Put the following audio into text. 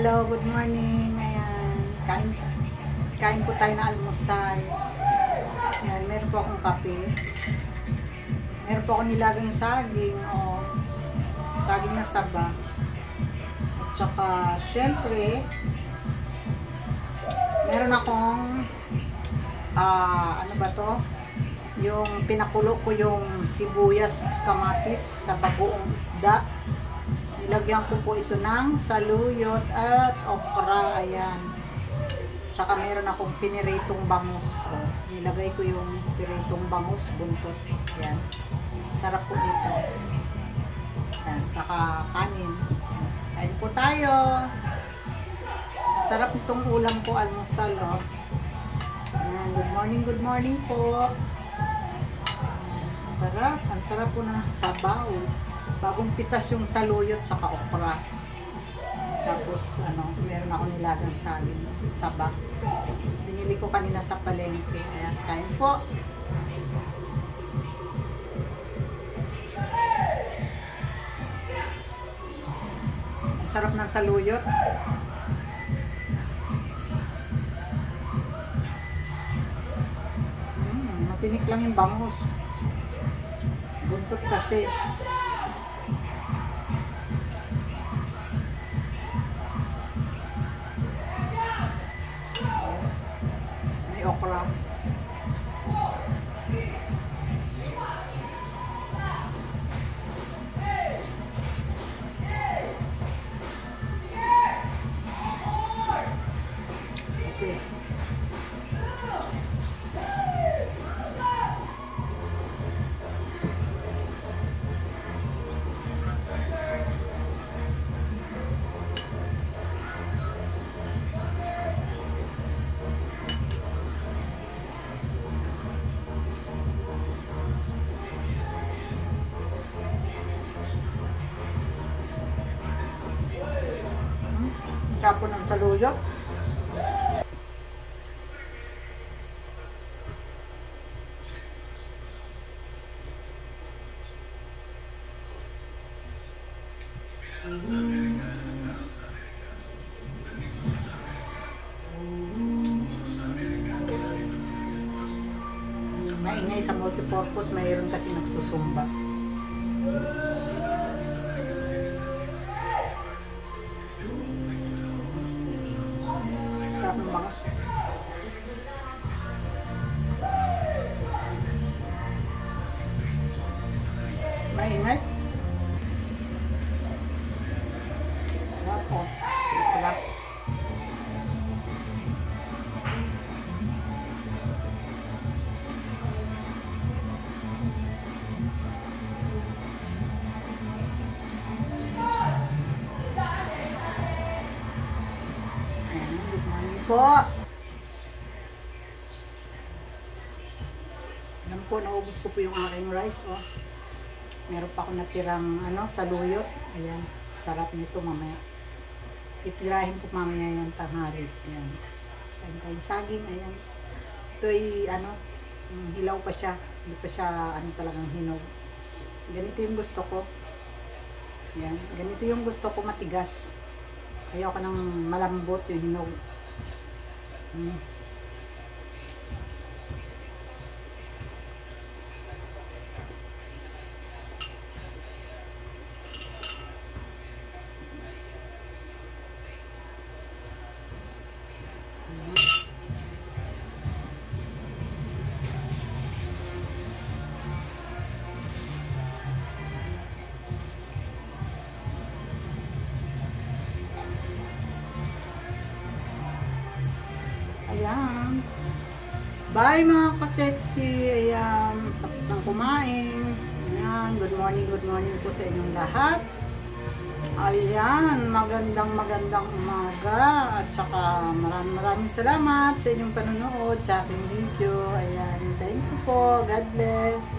Hello, good morning. Ayan, kain po tayo na almusal. Ayan, meron po akong kape. Meron po akong nilagang saging, saging na saba. At saka, syempre, meron akong, ano ba to? Yung pinakulo ko yung sibuyas, kamatis sa bagoong isda. Nilagyan ko po ito ng saluyot at okra. Ayan. Tsaka meron akong piniritong bangus. Nilagay ko yung piniritong bangus, buntot. Ayan. Sarap po nito. Ayan. Tsaka kanin. Kain po tayo. Sarap itong ulam po, almusal. Ayan. Good morning po. Sarap. Ang sarap po na sabaw. Bagong pitas yung saluyot saka okra. Tapos, meron ako nilagang saging, saba. Binili ko kanina sa palengke. Ayan, kain po. Ang sarap ng saluyot. Matinik lang yung bangus. Buntot kasi. Okra. Okay. Kapo ng saluyot. Maingay sa multipurpose, mayroon kasi nagsusumba. Sarap ng bangus. Maingay. Sarap po. Sarap. Po. Yan po, naubos ko po yung aking rice, Meron pa ako natirang, saluyot. Ayan, sarap nito mamaya. Titirahin ko mamaya yung tanghali. Ayan. Ayan, saging, ayan. Ito ay, hilaw pa siya. Hindi pa siya, talagang hinog. Ganito yung gusto ko. Ayan, ganito yung gusto ko, matigas. Ayoko ng malambot yung hinog. Ayan. Bye mga ka-sexy. Ayan. Tapos nang kumain. Ayan. Good morning po sa inyong lahat. Ayan. Magandang umaga. At saka maraming salamat sa inyong panonood sa aking video. Ayan. Thank you po. God bless.